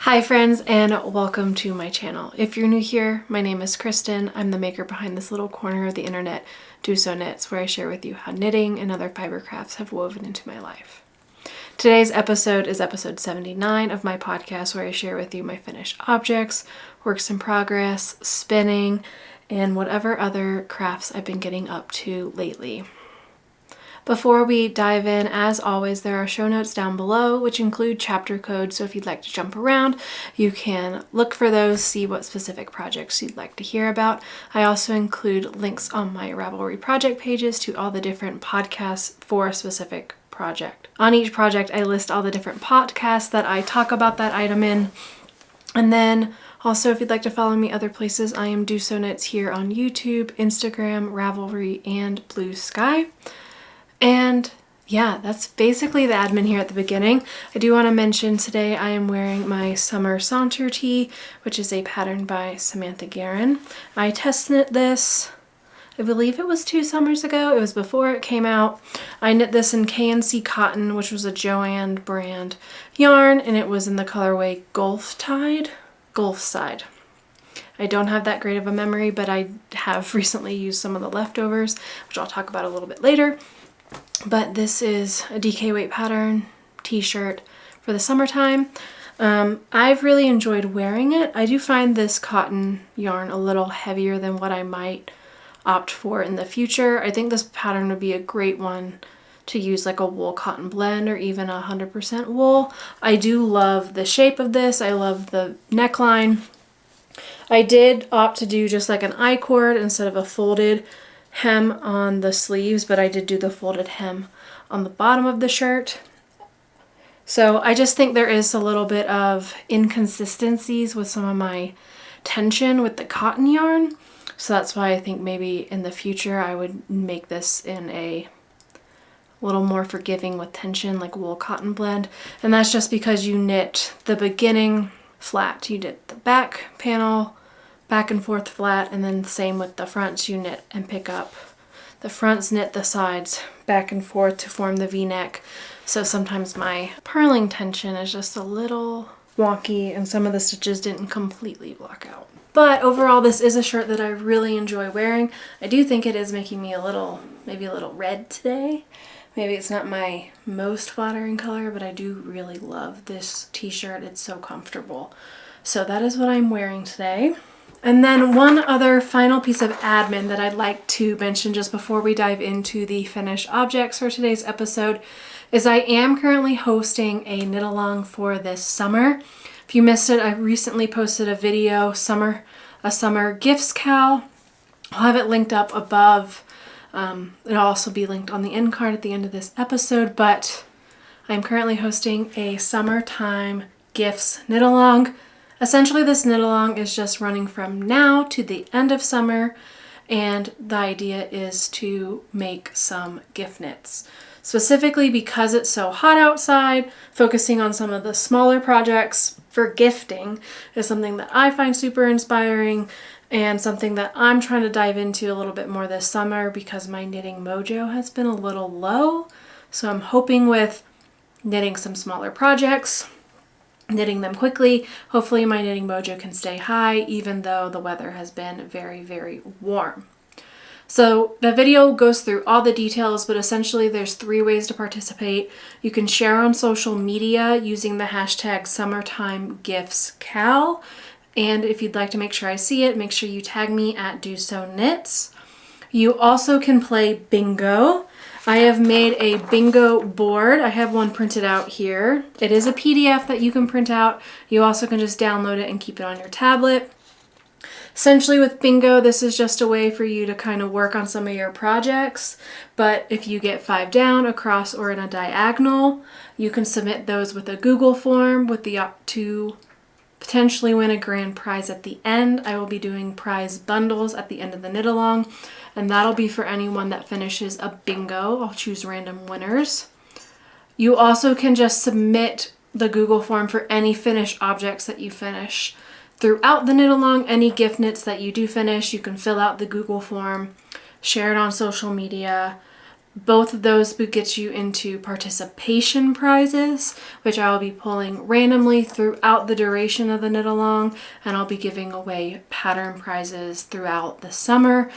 Hi friends, and welcome to my channel. If you're new here, my name is Kristen. I'm the maker behind this little corner of the internet, Do So Knits, where I share with you how knitting and other fiber crafts have woven into my life. Today's episode is episode 79 of my podcast, where I share with you my finished objects, works in progress, spinning, and whatever other crafts I've been getting up to lately. Before we dive in, as always, there are show notes down below, which include chapter codes, so if you'd like to jump around, you can look for those, see what specific projects you'd like to hear about. I also include links on my Ravelry project pages to all the different podcasts for a specific project. On each project, I list all the different podcasts that I talk about that item in, and then also, if you'd like to follow me other places, I am Do So Knits here on YouTube, Instagram, Ravelry, and Lewsky. And yeah, that's basically the admin here at the beginning. I do want to mention today I am wearing my summer saunter tee, which is a pattern by Samantha Guerin. I test knit this, I believe it was 2 summers ago. It was before it came out. I knit this in KNC Cotton, which was a Joanne brand yarn, and it was in the colorway Gulf Side. I don't have that great of a memory, but I have recently used some of the leftovers, which I'll talk about a little bit later. But this is a DK weight pattern t-shirt for the summertime. I've really enjoyed wearing it. I do find this cotton yarn a little heavier than what I might opt for in the future. I think this pattern would be a great one to use like a wool cotton blend or even 100% wool. I do love the shape of this. I love the neckline. I did opt to do just like an I-cord instead of a folded hem on the sleeves, but I did do the folded hem on the bottom of the shirt. So I just think there is a little bit of inconsistencies with some of my tension with the cotton yarn. So that's why I think maybe in the future I would make this in a little more forgiving with tension, like wool cotton blend. And that's just because you knit the beginning flat. You knit the back panel back and forth flat, and then same with the fronts. You knit and pick up the fronts, knit the sides back and forth to form the v-neck. So sometimes my purling tension is just a little wonky and some of the stitches didn't completely block out. But overall, this is a shirt that I really enjoy wearing. I do think it is making me maybe a little red today. Maybe it's not my most flattering color, but I do really love this t-shirt. It's so comfortable. So that is what I'm wearing today. And then one other final piece of admin that I'd like to mention just before we dive into the finished objects for today's episode is I am currently hosting a knit along for this summer. If you missed it, I recently posted a video, a summer gifts cal. I'll have it linked up above. It'll also be linked on the end card at the end of this episode, but I'm currently hosting a summertime gifts knit along. Essentially, this knit along is just running from now to the end of summer, and the idea is to make some gift knits. Specifically because it's so hot outside, focusing on some of the smaller projects for gifting is something that I find super inspiring and something that I'm trying to dive into a little bit more this summer because my knitting mojo has been a little low. So I'm hoping with knitting some smaller projects, knitting them quickly, hopefully my knitting mojo can stay high even though the weather has been very, very warm. So the video goes through all the details, but essentially there's 3 ways to participate. You can share on social media using the hashtag #SummertimeGiftsCal. And if you'd like to make sure I see it, make sure you tag me at Do So Knits. You also can play bingo. I have made a bingo board. I have one printed out here. It is a PDF that you can print out. You also can just download it and keep it on your tablet. Essentially with bingo, this is just a way for you to kind of work on some of your projects. But if you get 5 down, across, or in a diagonal, you can submit those with a Google form with the to potentially win a grand prize at the end. I will be doing prize bundles at the end of the knit along, and that'll be for anyone that finishes a bingo. I'll choose random winners. You also can just submit the Google form for any finished objects that you finish. Throughout the knit along, any gift knits that you do finish, you can fill out the Google form, share it on social media, Both of those would get you into participation prizes, which I will be pulling randomly throughout the duration of the knit along, and I'll be giving away pattern prizes throughout the summer.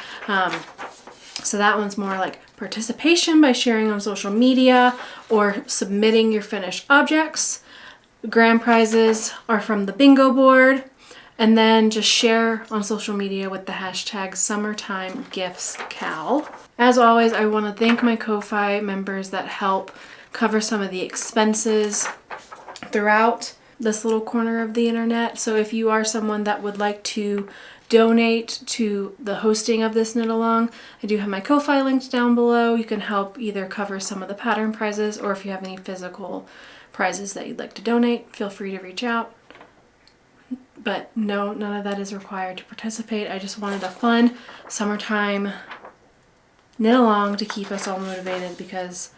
So that one's more like participation by sharing on social media or submitting your finished objects. Grand prizes are from the bingo board, and then just share on social media with the hashtag #SummertimeGiftsCal. As always, I want to thank my Ko-Fi members that help cover some of the expenses throughout this little corner of the internet. So if you are someone that would like to donate to the hosting of this knit along, I do have my Ko-Fi linked down below. You can help either cover some of the pattern prizes, or if you have any physical prizes that you'd like to donate, feel free to reach out. But no, none of that is required to participate. I just wanted a fun summertime knit along to keep us all motivated, because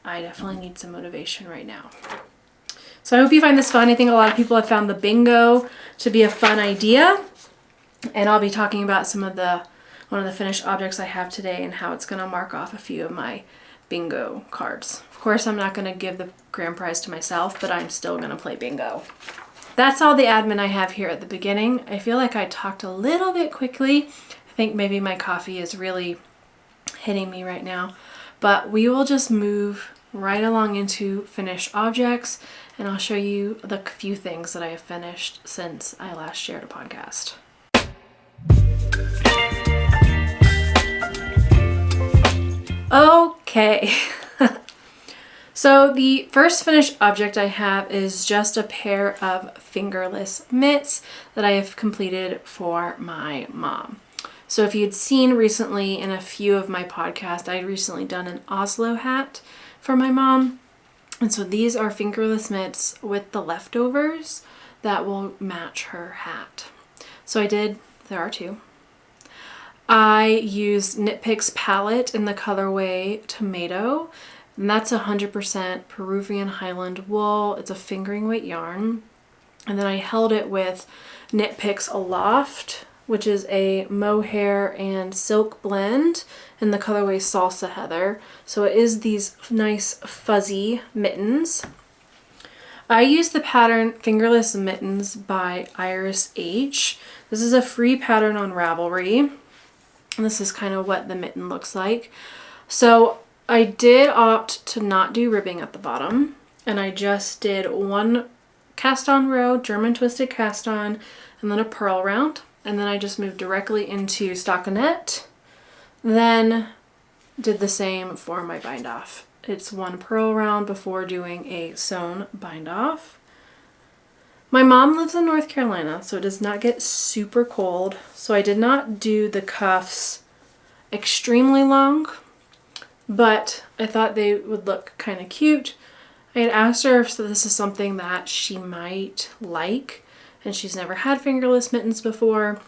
I definitely need some motivation right now. So I hope you find this fun. I think a lot of people have found the bingo to be a fun idea. And I'll be talking about one of the finished objects I have today and how it's going to mark off a few of my bingo cards. Of course, I'm not going to give the grand prize to myself, but I'm still going to play bingo. That's all the admin I have here at the beginning. I feel like I talked a little bit quickly. I think maybe my coffee is really hitting me right now, but we will just move right along into finished objects, and I'll show you the few things that I have finished since I last shared a podcast. Okay. So the first finished object I have is just a pair of fingerless mitts that I have completed for my mom. So if you'd seen recently in a few of my podcasts, I had recently done an Oslo hat for my mom. And so these are fingerless mitts with the leftovers that will match her hat. So there are two. I used Knit Picks palette in the colorway Tomato, and that's 100% Peruvian Highland wool. It's a fingering weight yarn. And then I held it with Knit Picks Aloft, which is a mohair and silk blend in the colorway Salsa Heather. So it is these nice fuzzy mittens. I use the pattern Fingerless Mittens by Iris H. This is a free pattern on Ravelry. And this is kind of what the mitten looks like. So I did opt to not do ribbing at the bottom, and I just did one cast on row, German twisted cast on, and then a purl round. And then I just moved directly into stockinette, then did the same for my bind off. It's one purl round before doing a sewn bind off. My mom lives in North Carolina, so it does not get super cold. So I did not do the cuffs extremely long, but I thought they would look kind of cute. I had asked her if this is something that she might like, and she's never had fingerless mittens before.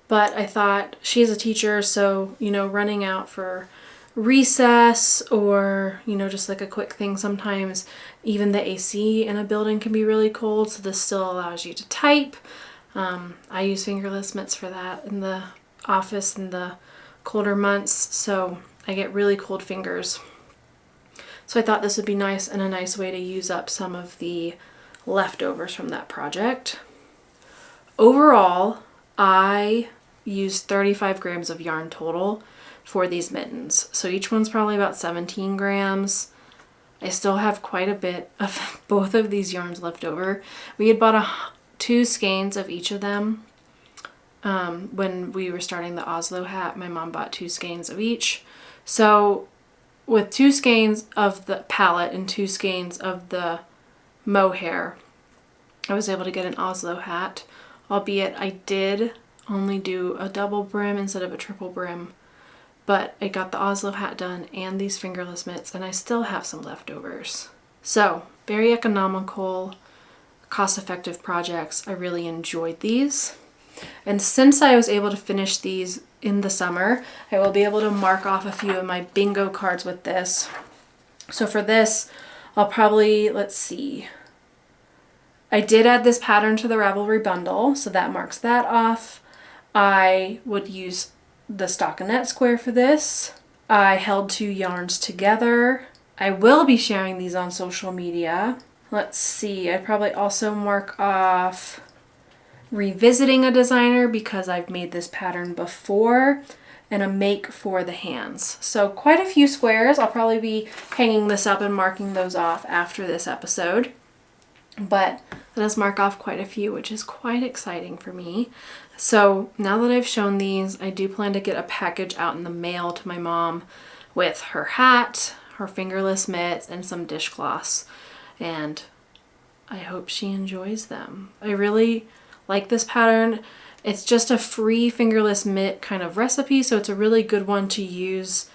But I thought she's a teacher, so, running out for recess or, just like a quick thing, sometimes even the AC in a building can be really cold, so this still allows you to type. I use fingerless mitts for that in the office in the colder months, so I get really cold fingers. So I thought this would be nice and a nice way to use up some of the leftovers from that project. Overall, I used 35 grams of yarn total for these mittens. So each one's probably about 17 grams. I still have quite a bit of both of these yarns left over. We had bought 2 skeins of each of them. When we were starting the Oslo hat, my mom bought 2 skeins of each. So with 2 skeins of the palette and 2 skeins of the mohair, I was able to get an Oslo hat, albeit I did only do a double brim instead of a triple brim. But I got the Oslo hat done and these fingerless mitts, and I still have some leftovers. So, very economical, cost-effective projects. I really enjoyed these. And since I was able to finish these in the summer, I will be able to mark off a few of my bingo cards with this. So for this, I'll probably, let's see. I did add this pattern to the Ravelry bundle, so that marks that off. I would use the stockinette square for this. I held 2 yarns together. I will be sharing these on social media. Let's see, I'd probably also mark off revisiting a designer because I've made this pattern before, and a make for the hands. So quite a few squares. I'll probably be hanging this up and marking those off after this episode. But that does mark off quite a few, which is quite exciting for me. So now that I've shown these, I do plan to get a package out in the mail to my mom with her hat, her fingerless mitts, and some dishcloths. And I hope she enjoys them. I really like this pattern. It's just a free fingerless mitt kind of recipe, so it's a really good one to use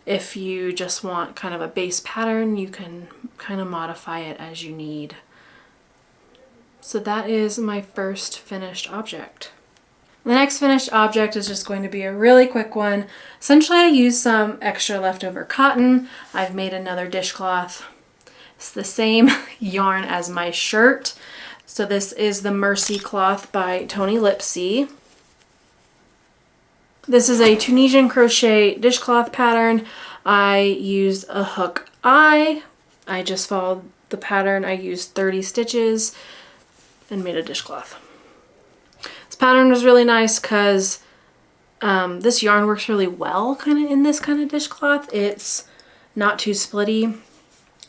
if you just want kind of a base pattern. You can kind of modify it as you need. So that is my first finished object. The next finished object is just going to be a really quick one. Essentially, I used some extra leftover cotton. I've made another dishcloth. It's the same yarn as my shirt. So this is the Mercy cloth by Lewsky. This is a Tunisian crochet dishcloth pattern. I used a hook eye. I just followed the pattern. I used 30 stitches and made a dishcloth. This pattern was really nice because this yarn works really well kind of in this kind of dishcloth. It's not too splitty,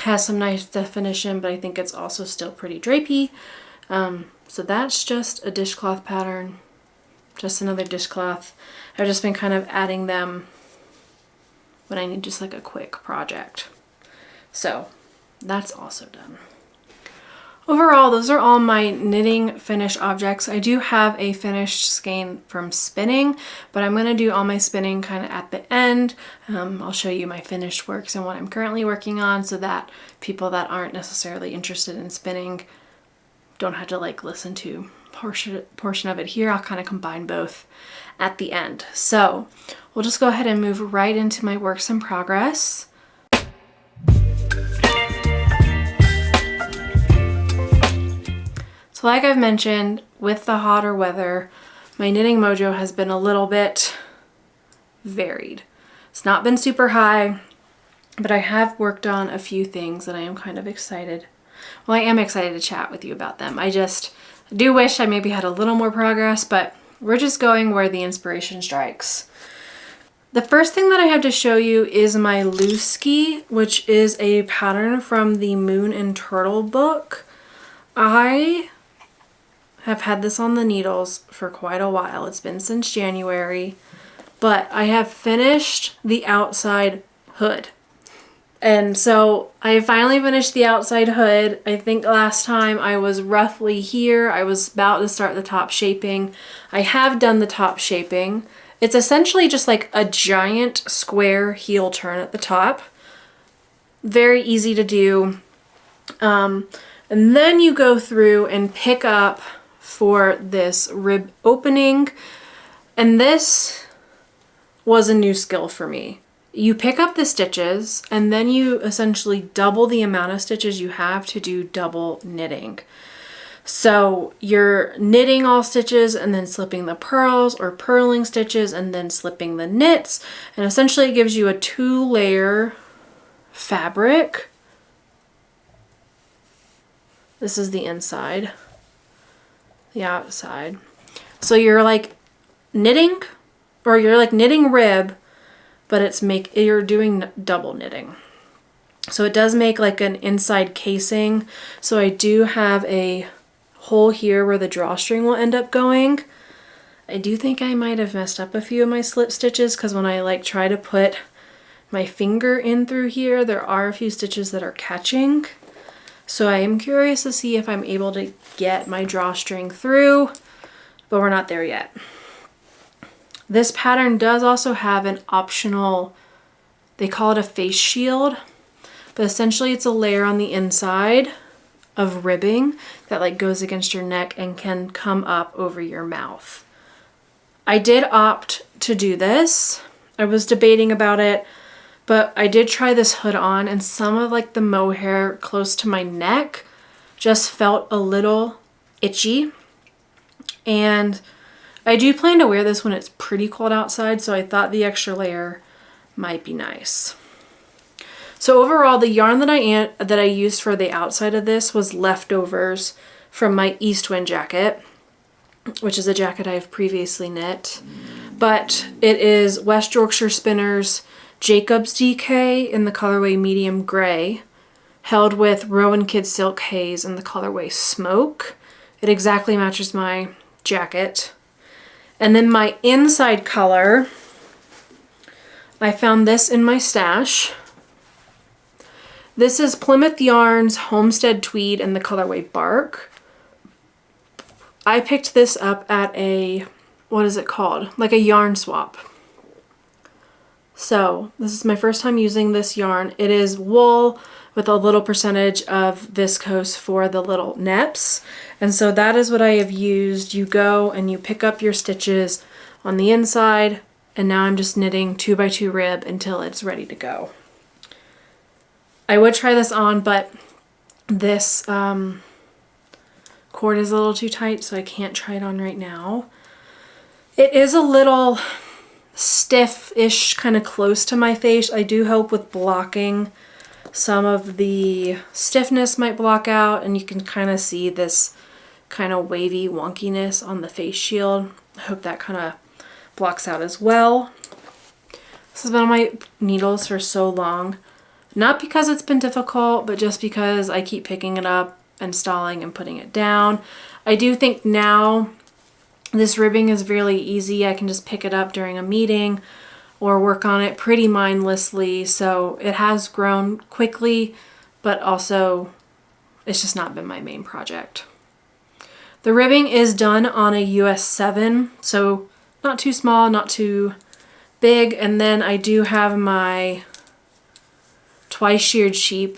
has some nice definition, but I think it's also still pretty drapey. So that's just a dishcloth pattern, just another dishcloth. I've just been kind of adding them when I need just like a quick project. So that's also done. Overall, those are all my knitting finished objects. I do have a finished skein from spinning, but I'm going to do all my spinning kind of at the end. I'll show you my finished works and what I'm currently working on so that people that aren't necessarily interested in spinning don't have to like listen to portion of it here. I'll kind of combine both at the end. So we'll just go ahead and move right into my works in progress. So like I've mentioned, with the hotter weather, my knitting mojo has been a little bit varied. It's not been super high, but I have worked on a few things that I am kind of excited. Well, I am excited to chat with you about them. I do wish I maybe had a little more progress, but we're just going where the inspiration strikes. The first thing that I have to show you is my Lewsky, which is a pattern from the Moon and Turtle book. I have had this on the needles for quite a while. It's been since January, but I have finished the outside hood. And so I finally finished the outside hood. I think last time I was roughly here. I was about to start the top shaping. I have done the top shaping. It's essentially just like a giant square heel turn at the top. Very easy to do. And then you go through and pick up for this rib opening. And this was a new skill for me. You pick up the stitches and then you essentially double the amount of stitches you have to do double knitting. So you're knitting all stitches and then slipping the purls, or purling stitches and then slipping the knits. And essentially it gives you a 2-layer fabric. This is the inside, the outside. So you're like knitting, or you're like knitting rib, but you're doing double knitting. So it does make like an inside casing. So I do have a hole here where the drawstring will end up going. I do think I might have messed up a few of my slip stitches because when I like try to put my finger in through here, there are a few stitches that are catching. So I am curious to see if I'm able to get my drawstring through, but we're not there yet. This pattern does also have an optional, they call it a face shield, but essentially it's a layer on the inside of ribbing that like goes against your neck and can come up over your mouth. I did opt to do this. I was debating about it, but I did try this hood on and some of like the mohair close to my neck just felt a little itchy. And I do plan to wear this when it's pretty cold outside, so I thought the extra layer might be nice. So overall, the yarn that I used for the outside of this was leftovers from my East Wind jacket, which is a jacket I've previously knit. But it is West Yorkshire Spinners Jacob's DK in the colorway medium gray, held with Rowan Kid Silk Haze in the colorway Smoke. It exactly matches my jacket. And then my inside color, I found this in my stash. This is Plymouth Yarns Homestead Tweed in the colorway Bark. I picked this up at a, what is it called? Like a yarn swap. So this is my first time using this yarn. It is wool with a little percentage of viscose for the little neps. And so that is what I have used. You go and you pick up your stitches on the inside, and now I'm just knitting 2x2 rib until it's ready to go. I would try this on, but this cord is a little too tight, so I can't try it on right now. It is a little stiff-ish, kind of close to my face. I do hope with blocking some of the stiffness might block out, and you can kind of see this kind of wavy wonkiness on the face shield. I hope that kind of blocks out as well. This has been on my needles for so long. Not because it's been difficult, but just because I keep picking it up and stalling and putting it down. I do think now this ribbing is really easy. I can just pick it up during a meeting or work on it pretty mindlessly. So it has grown quickly, but also it's just not been my main project. The ribbing is done on a US 7, so not too small, not too big. And then I do have my Twice Sheared Sheep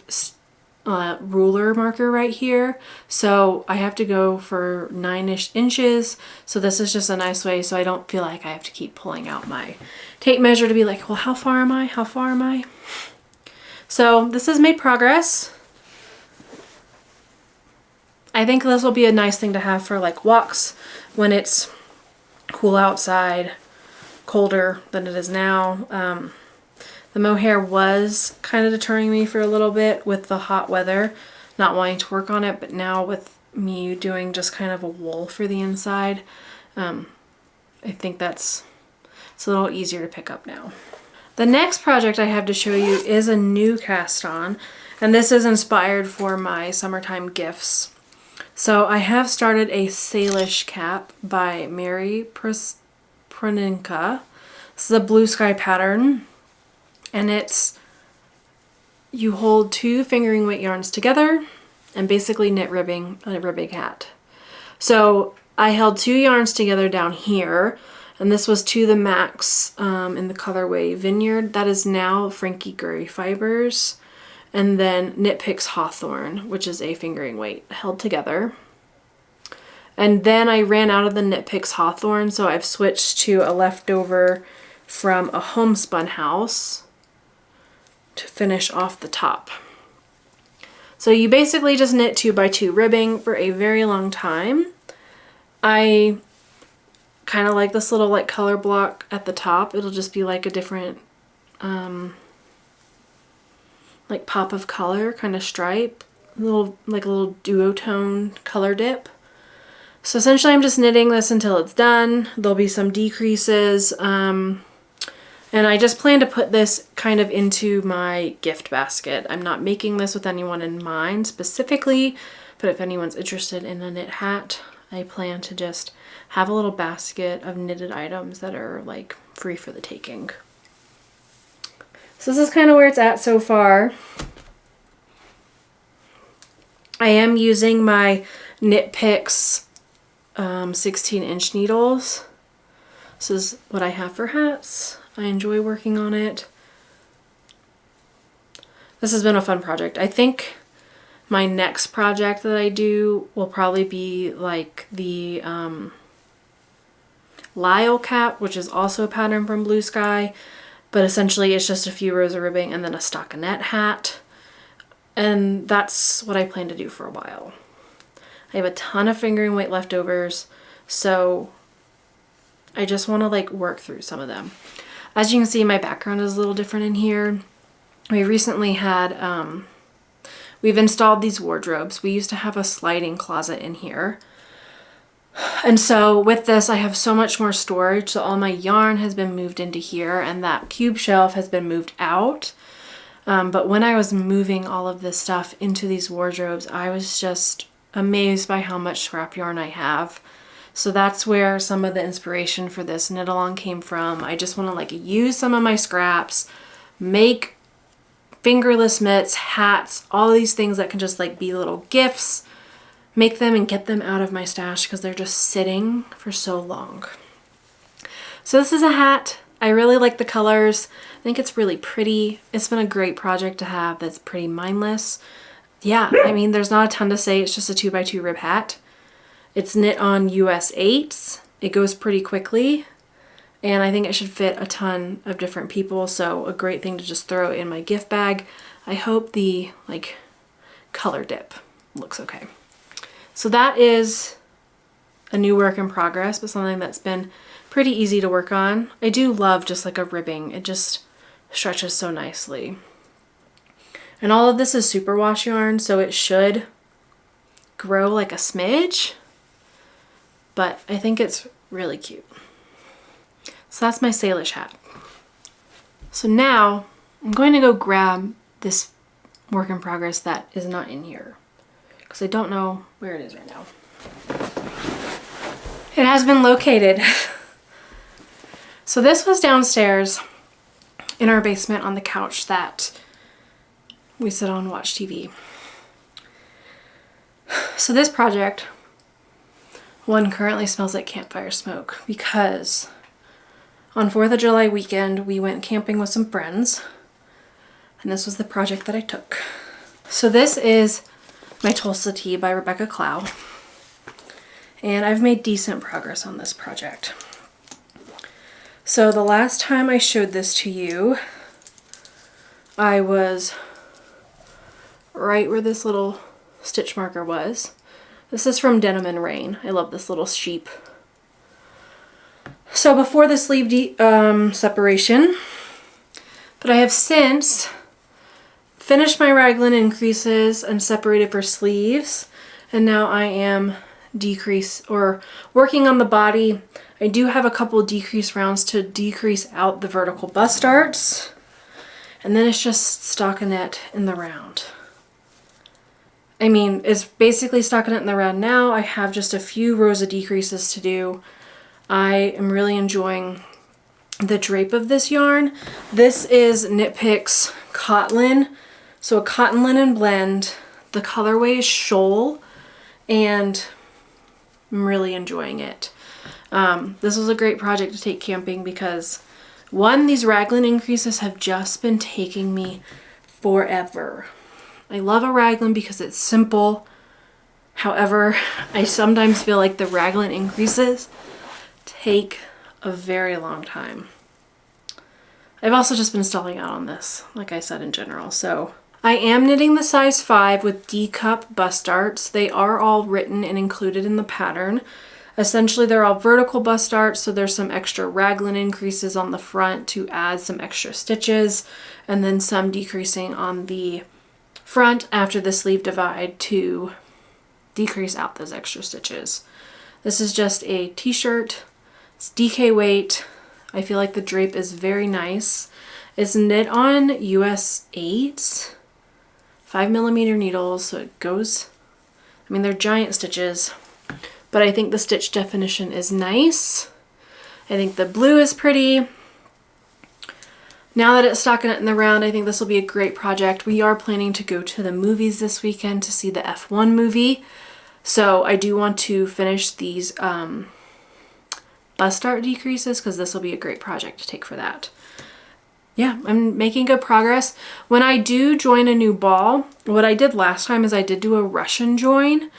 ruler marker right here. So I have to go for 9-ish inches. So this is just a nice way so I don't feel like I have to keep pulling out my tape measure to be like, well, how far am I? How far am I? So this has made progress. I think this will be a nice thing to have for like walks when it's cool outside, colder than it is now. The mohair was kind of deterring me for a little bit with the hot weather, not wanting to work on it, but now with me doing just kind of a wool for the inside, I think it's a little easier to pick up now. The next project I have to show you is a new cast on, and this is inspired for my summertime gifts. So I have started a Salish Cap by Mary Proninka. This is a blue sky pattern. And it's, you hold 2 fingering weight yarns together and basically knit ribbing a ribbing hat. So I held 2 yarns together down here, and this was to the max in the colorway Vineyard. That is now Frankie Gurry Fibers. And then Knit Picks Hawthorne, which is a fingering weight held together. And then I ran out of the Knit Picks Hawthorne, so I've switched to a leftover from a homespun house to finish off the top. So you basically just knit 2x2 ribbing for a very long time. I kind of like this little like color block at the top. It'll just be like a different like pop of color, kind of stripe, like a little duotone color dip. So essentially I'm just knitting this until it's done. There'll be some decreases. And I just plan to put this kind of into my gift basket. I'm not making this with anyone in mind specifically, but if anyone's interested in a knit hat, I plan to just have a little basket of knitted items that are like free for the taking. So this is kind of where it's at so far. I am using my Knit Picks 16-inch needles. This is what I have for hats. I enjoy working on it. This has been a fun project. I think my next project that I do will probably be like the Lyle cap, which is also a pattern from Blue Sky, but essentially it's just a few rows of ribbing and then a stockinette hat. And that's what I plan to do for a while. I have a ton of fingering weight leftovers, so I just want to like work through some of them. As you can see, my background is a little different in here. We recently had, we've installed these wardrobes. We used to have a sliding closet in here. And so with this, I have so much more storage. So all my yarn has been moved into here and that cube shelf has been moved out. But when I was moving all of this stuff into these wardrobes, I was just amazed by how much scrap yarn I have. So that's where some of the inspiration for this knit along came from. I just want to like use some of my scraps, make fingerless mitts, hats, all these things that can just like be little gifts, make them and get them out of my stash because they're just sitting for so long. So this is a hat. I really like the colors. I think it's really pretty. It's been a great project to have that's pretty mindless. Yeah, I mean, there's not a ton to say. It's just a 2x2 rib hat. It's knit on US 8s. It goes pretty quickly. And I think it should fit a ton of different people. So a great thing to just throw in my gift bag. I hope the like color dip looks okay. So that is a new work in progress, but something that's been pretty easy to work on. I do love just like a ribbing. It just stretches so nicely. And all of this is superwash yarn, so it should grow like a smidge, but I think it's really cute. So that's my Salish hat. So now I'm going to go grab this work in progress that is not in here because I don't know where it is right now. It has been located. So this was downstairs in our basement on the couch that we sit on and watch TV. So this project, one, currently smells like campfire smoke because on 4th of July weekend we went camping with some friends and this was the project that I took. So this is my Tolsta Tee by Rebecca Clow and I've made decent progress on this project. So the last time I showed this to you, I was right where this little stitch marker was. This is from Denim and Rain. I love this little sheep. So before the sleeve separation, but I have since finished my raglan increases and separated for sleeves, and now I am working on the body. I do have a couple decrease rounds to decrease out the vertical bust darts, and then it's just stockinette in the round. I mean, it's basically stockinette in the round now. I have just a few rows of decreases to do. I am really enjoying the drape of this yarn. This is Knit Picks Cotton, so a cotton linen blend. The colorway is Shoal, and I'm really enjoying it. This was a great project to take camping because, one, these raglan increases have just been taking me forever. I love a raglan because it's simple. However, I sometimes feel like the raglan increases take a very long time. I've also just been stalling out on this, like I said, in general. So I am knitting the size 5 with D-cup bust darts. They are all written and included in the pattern. Essentially, they're all vertical bust darts, so there's some extra raglan increases on the front to add some extra stitches, and then some decreasing on the front after the sleeve divide to decrease out those extra stitches. This is just a t-shirt. It's DK weight. I feel like the drape is very nice. It's knit on US 8s, 5mm needles, so it goes, I mean, they're giant stitches, but I think the stitch definition is nice. I think the blue is pretty. Now that it's stockinette in the round, I think this will be a great project. We are planning to go to the movies this weekend to see the F1 movie. So I do want to finish these bust dart decreases because this will be a great project to take for that. Yeah, I'm making good progress. When I do join a new ball, what I did last time is I did do a Russian join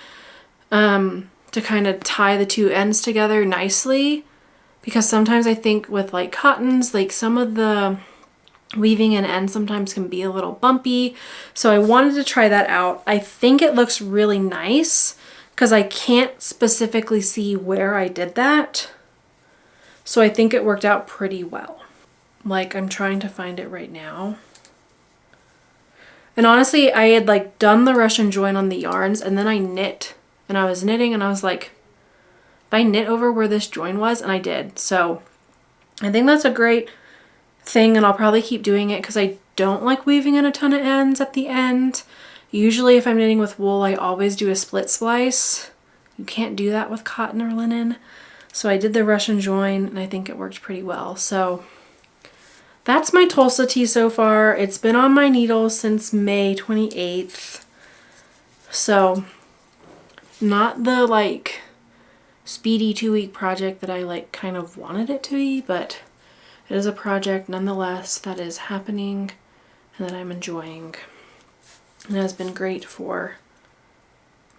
to kind of tie the two ends together nicely, because sometimes I think with like cottons, like some of the weaving and ends sometimes can be a little bumpy. So I wanted to try that out. I think it looks really nice because I can't specifically see where I did that. So I think it worked out pretty well. Like, I'm trying to find it right now. And honestly, I had like done the Russian join on the yarns, and then I knit, and I was knitting, and I was like, if I knit over where this join was, and I did. So I think that's a great thing, and I'll probably keep doing it because I don't like weaving in a ton of ends at the end. Usually if I'm knitting with wool, I always do a split slice. You can't do that with cotton or linen. So I did the Russian join, and I think it worked pretty well. So that's my Tolsta Tee so far. It's been on my needle since May 28th. So not the like speedy 2-week project that I like kind of wanted it to be, but it is a project nonetheless that is happening and that I'm enjoying. And it has been great for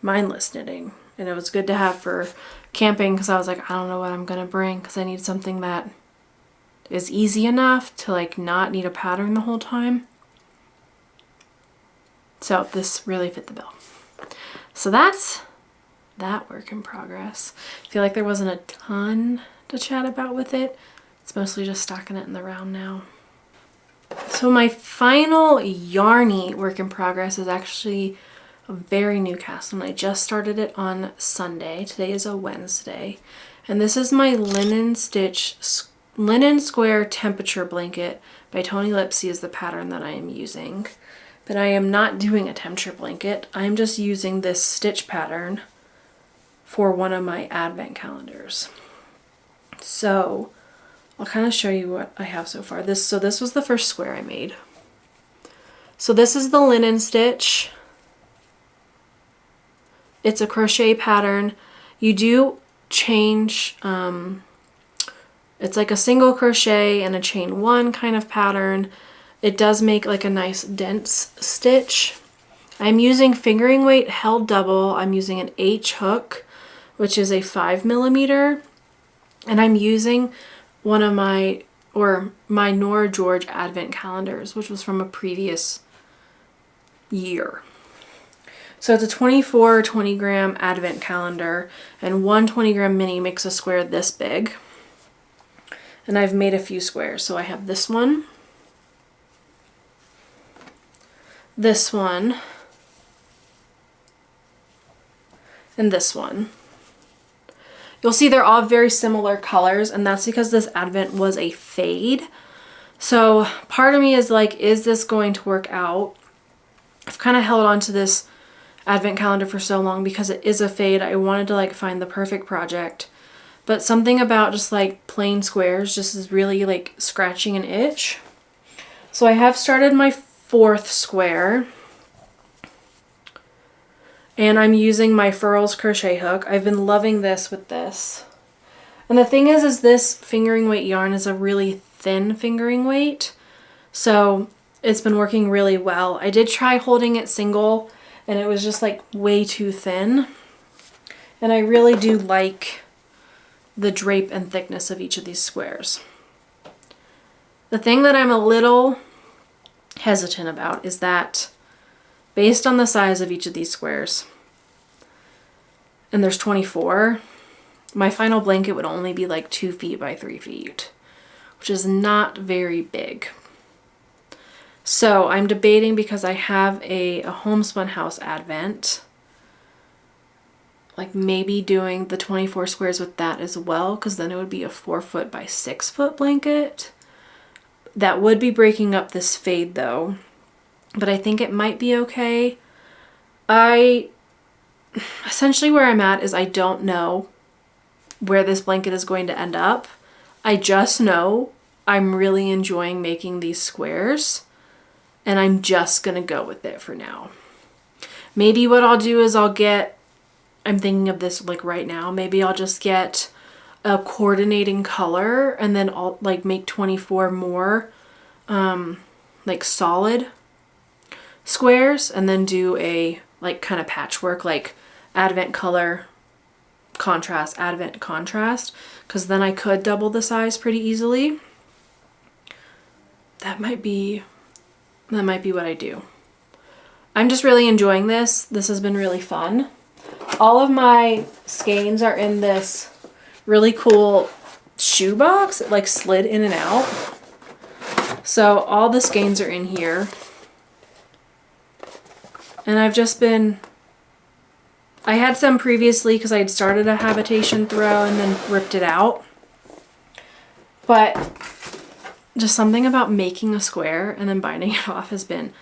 mindless knitting. And it was good to have for camping because I was like, I don't know what I'm gonna bring because I need something that is easy enough to like not need a pattern the whole time. So this really fit the bill. So that's that work in progress. I feel like there wasn't a ton to chat about with it. It's mostly just stocking it in the round now. So my final yarny work in progress is actually a very new cast, and I just started it on Sunday. Today is a Wednesday. And this is my Linen Square Temperature Blanket by Tony Lipsy is the pattern that I am using. But I am not doing a temperature blanket. I'm just using this stitch pattern for one of my advent calendars. So I'll kind of show you what I have so far. This was the first square I made. So this is the linen stitch. It's a crochet pattern. You do change, it's like a single crochet and a chain one kind of pattern. It does make like a nice dense stitch. I'm using fingering weight held double. I'm using an H hook, which is a 5mm, and I'm using one of my Nora George advent calendars, which was from a previous year. So it's a 24 20 gram advent calendar, and one 20-gram mini makes a square this big. And I've made a few squares. So I have this one, this one, and this one. You'll see they're all very similar colors, and that's because this advent was a fade. So part of me is like, is this going to work out? I've kind of held on to this advent calendar for so long because it is a fade. I wanted to like find the perfect project, but something about just like plain squares just is really like scratching an itch. So I have started my 4th square, and I'm using my Furls crochet hook. I've been loving this with this. And the thing is this fingering weight yarn is a really thin fingering weight. So it's been working really well. I did try holding it single, and it was just like way too thin. And I really do like the drape and thickness of each of these squares. The thing that I'm a little hesitant about is that based on the size of each of these squares, and there's 24, my final blanket would only be like 2 feet by 3 feet, which is not very big. So I'm debating, because I have a homespun house advent, like maybe doing the 24 squares with that as well, because then it would be a 4 foot by 6 foot blanket. That would be breaking up this fade though, but I think it might be okay. Essentially where I'm at is I don't know where this blanket is going to end up. I just know I'm really enjoying making these squares, and I'm just gonna go with it for now. Maybe what I'll do is I'm thinking of this like right now, maybe I'll just get a coordinating color and then I'll like make 24 more like solid squares, and then do a like kind of patchwork, like advent color contrast, advent contrast, because then I could double the size pretty easily. That might be what I do. I'm just really enjoying this. This has been really fun. All of my skeins are in this really cool shoe box. It like slid in and out. So all the skeins are in here. And I've just been, I had some previously because I had started a habitation throw and then ripped it out. But just something about making a square and then binding it off has been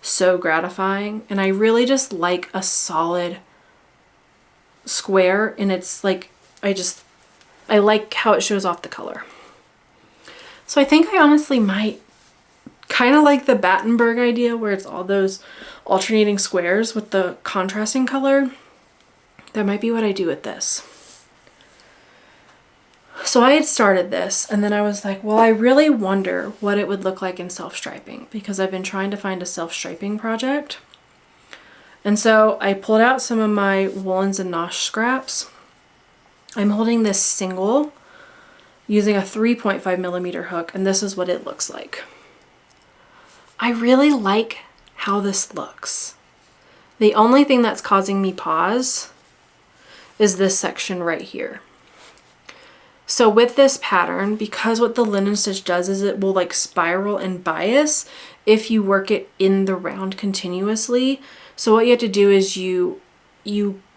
so gratifying. And I really just like a solid square, and it's like, I like how it shows off the color. So I think I honestly might kind of like the Battenberg idea where it's all those alternating squares with the contrasting color. That might be what I do with this. So I had started this and then I was like, well, I really wonder what it would look like in self-striping because I've been trying to find a self-striping project. And so I pulled out some of my woolens and nosh scraps. I'm holding this single using a 3.5 millimeter hook, and this is what it looks like. I really like how this looks. The only thing that's causing me pause is this section right here. So with this pattern, because what the linen stitch does is it will like spiral and bias if you work it in the round continuously. So what you have to do is you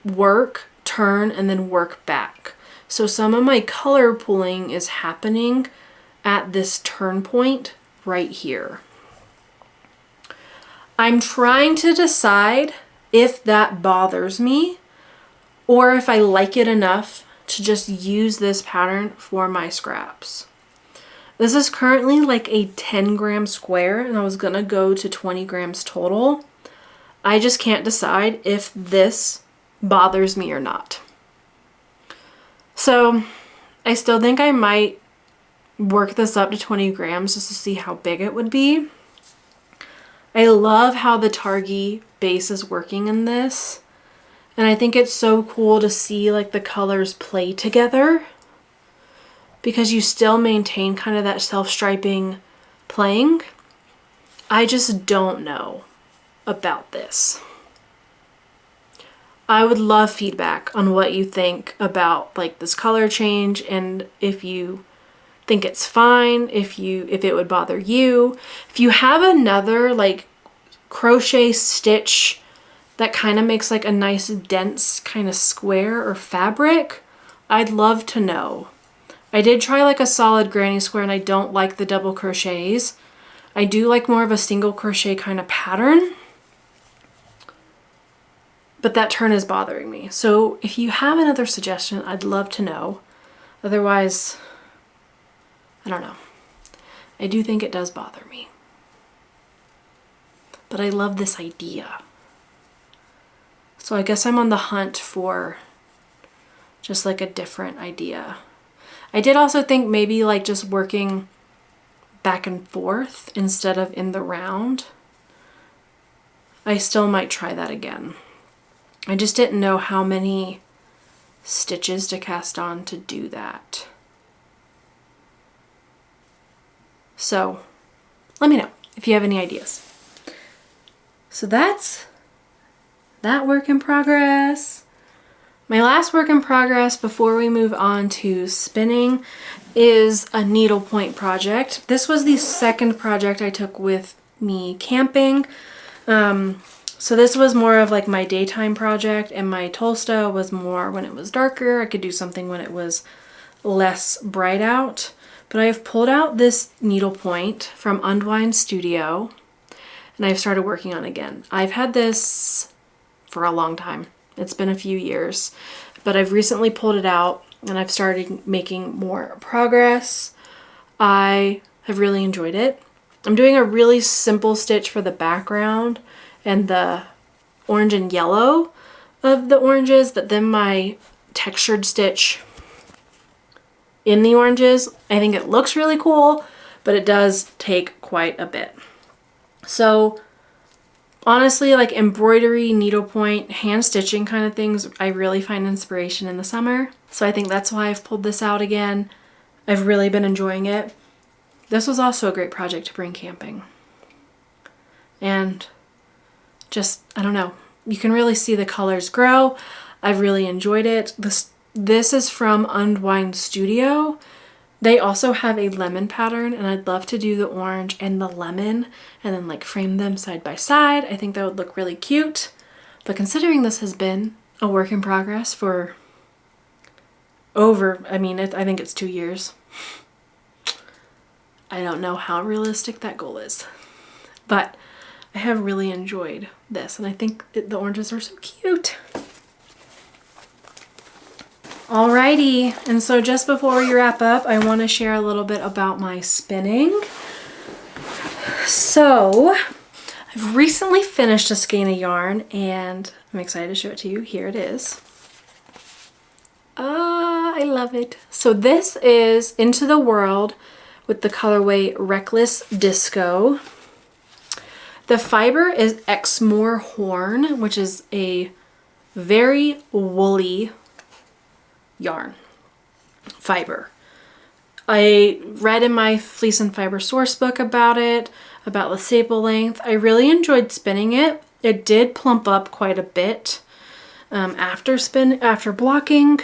work, turn, and then work back. So some of my color pulling is happening at this turn point right here. I'm trying to decide if that bothers me or if I like it enough to just use this pattern for my scraps. This is currently like a 10-gram square and I was gonna go to 20 grams total. I just can't decide if this bothers me or not. So I still think I might work this up to 20 grams just to see how big it would be. I love how the Targhee base is working in this. And I think it's so cool to see like the colors play together because you still maintain kind of that self-striping playing. I just don't know about this. I would love feedback on what you think about like this color change and if you think it's fine, if it would bother you. If you have another like crochet stitch that kind of makes like a nice dense kind of square or fabric, I'd love to know. I did try like a solid granny square and I don't like the double crochets. I do like more of a single crochet kind of pattern, but that turn is bothering me. So if you have another suggestion, I'd love to know. Otherwise, I don't know. I do think it does bother me. But I love this idea. So I guess I'm on the hunt for just like a different idea. I did also think maybe like just working back and forth instead of in the round. I still might try that again. I just didn't know how many stitches to cast on to do that. So let me know if you have any ideas. So that's that work in progress. My last work in progress before we move on to spinning is a needlepoint project. This was the second project I took with me camping. So this was more of like my daytime project, and my Tolsta was more when it was darker. I could do something when it was less bright out. But I have pulled out this needlepoint from Unwind Studio and I've started working on it again. I've had this for a long time. It's been a few years, but I've recently pulled it out and I've started making more progress. I have really enjoyed it. I'm doing a really simple stitch for the background and the orange and yellow of the oranges, but then my textured stitch in the oranges, I think it looks really cool, but it does take quite a bit. So honestly, like embroidery, needlepoint, hand stitching kind of things, I really find inspiration in the summer. So I think that's why I've pulled this out again. I've really been enjoying it. This was also a great project to bring camping. And just, I don't know, you can really see the colors grow. I've really enjoyed it. This is from Unwind Studio. They also have a lemon pattern, and I'd love to do the orange and the lemon and then like frame them side by side. I think that would look really cute. But considering this has been a work in progress for over, I think it's 2 years. I don't know how realistic that goal is, but I have really enjoyed this, and I think the oranges are so cute. Alrighty, and so just before we wrap up, I want to share a little bit about my spinning. So, I've recently finished a skein of yarn, and I'm excited to show it to you. Here it is. I love it. So this is Into the World with the colorway Reckless Disco. The fiber is Exmoor Horn, which is a very woolly yarn fiber. I read in my Fleece and Fiber source book about it, about the staple length. I really enjoyed spinning it. It did plump up quite a bit after blocking.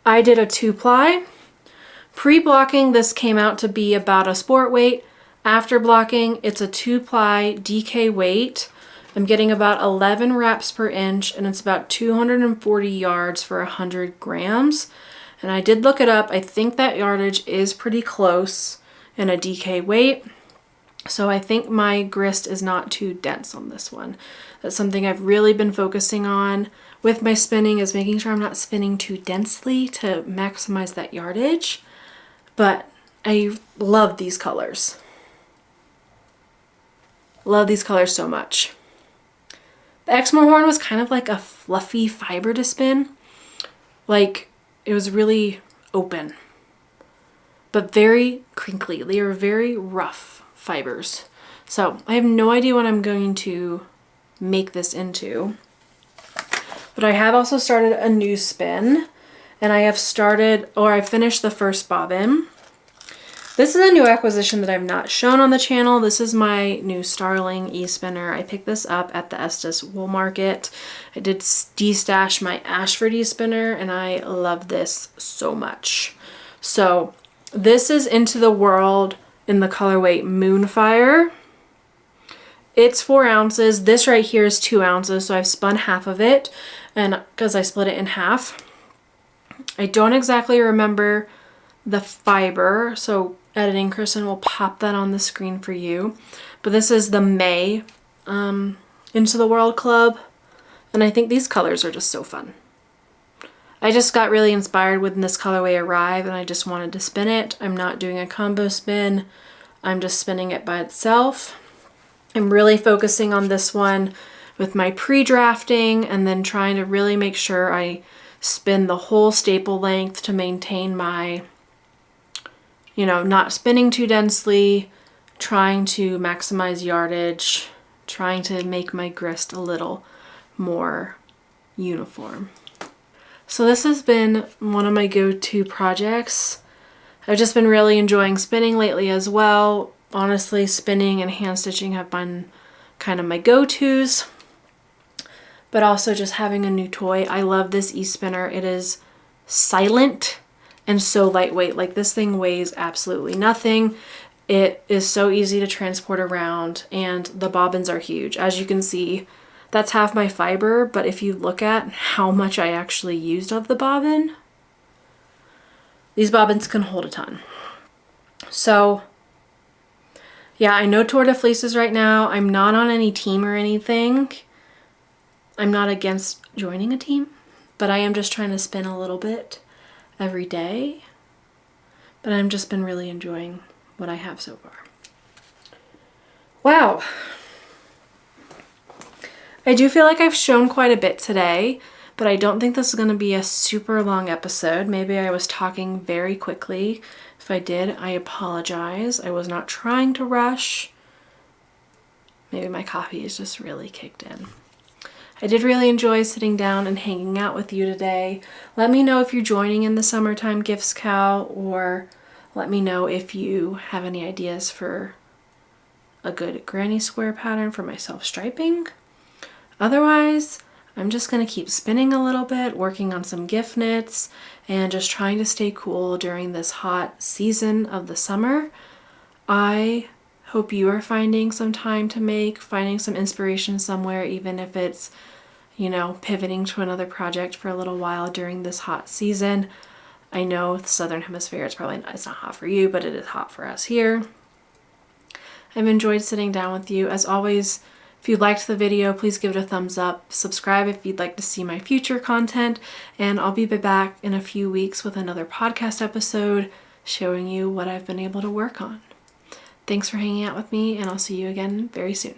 I did a 2-ply. Pre-blocking, this came out to be about a sport weight. After blocking, it's a 2-ply DK weight. I'm getting about 11 wraps per inch, and it's about 240 yards for 100 grams. And I did look it up. I think that yardage is pretty close in a DK weight. So I think my grist is not too dense on this one. That's something I've really been focusing on with my spinning, is making sure I'm not spinning too densely to maximize that yardage. But I love these colors. Love these colors so much. The Exmoor Horn was kind of like a fluffy fiber to spin. Like, it was really open, but very crinkly. They were very rough fibers. So I have no idea what I'm going to make this into. But I have also started a new spin, and I finished the first bobbin. This is a new acquisition that I've not shown on the channel. This is my new Starling e-spinner. I picked this up at the Estes Wool Market. I did de-stash my Ashford e-spinner, and I love this so much. So this is Into the World in the colorway Moonfire. It's 4 ounces. This right here is 2 ounces, so I've spun half of it, and because I split it in half. I don't exactly remember the fiber, so editing Kristen will pop that on the screen for you. But this is the May Into the World Club, and I think these colors are just so fun. I just got really inspired when this colorway arrived, and I just wanted to spin it. I'm not doing a combo spin. I'm just spinning it by itself. I'm really focusing on this one with my pre-drafting, and then trying to really make sure I spin the whole staple length to maintain my, not spinning too densely, trying to maximize yardage, trying to make my grist a little more uniform. So this has been one of my go-to projects. I've just been really enjoying spinning lately as well. Honestly, spinning and hand stitching have been kind of my go-tos, but also just having a new toy. I love this e-spinner. It is silent and so lightweight. Like, this thing weighs absolutely nothing. It is so easy to transport around, and the bobbins are huge. As you can see, that's half my fiber, but if you look at how much I actually used of the bobbin, these bobbins can hold a ton. So yeah, I know Tour de Fleeces right now. I'm not on any team or anything. I'm not against joining a team, but I am just trying to spin a little bit every day. But I've just been really enjoying what I have so far. Wow. I do feel like I've shown quite a bit today, but I don't think this is going to be a super long episode. Maybe I was talking very quickly. If I did, I apologize. I was not trying to rush. Maybe my coffee is just really kicked in. I did really enjoy sitting down and hanging out with you today. Let me know if you're joining in the Summertime Gifts Cow, or let me know if you have any ideas for a good granny square pattern for my self-striping. Otherwise, I'm just going to keep spinning a little bit, working on some gift knits, and just trying to stay cool during this hot season of the summer. I hope you are finding some time to make, finding some inspiration somewhere, even if it's, you know, pivoting to another project for a little while during this hot season. I know the Southern Hemisphere, it's not hot for you, but it is hot for us here. I've enjoyed sitting down with you. As always, if you liked the video, please give it a thumbs up. Subscribe if you'd like to see my future content, and I'll be back in a few weeks with another podcast episode showing you what I've been able to work on. Thanks for hanging out with me, and I'll see you again very soon.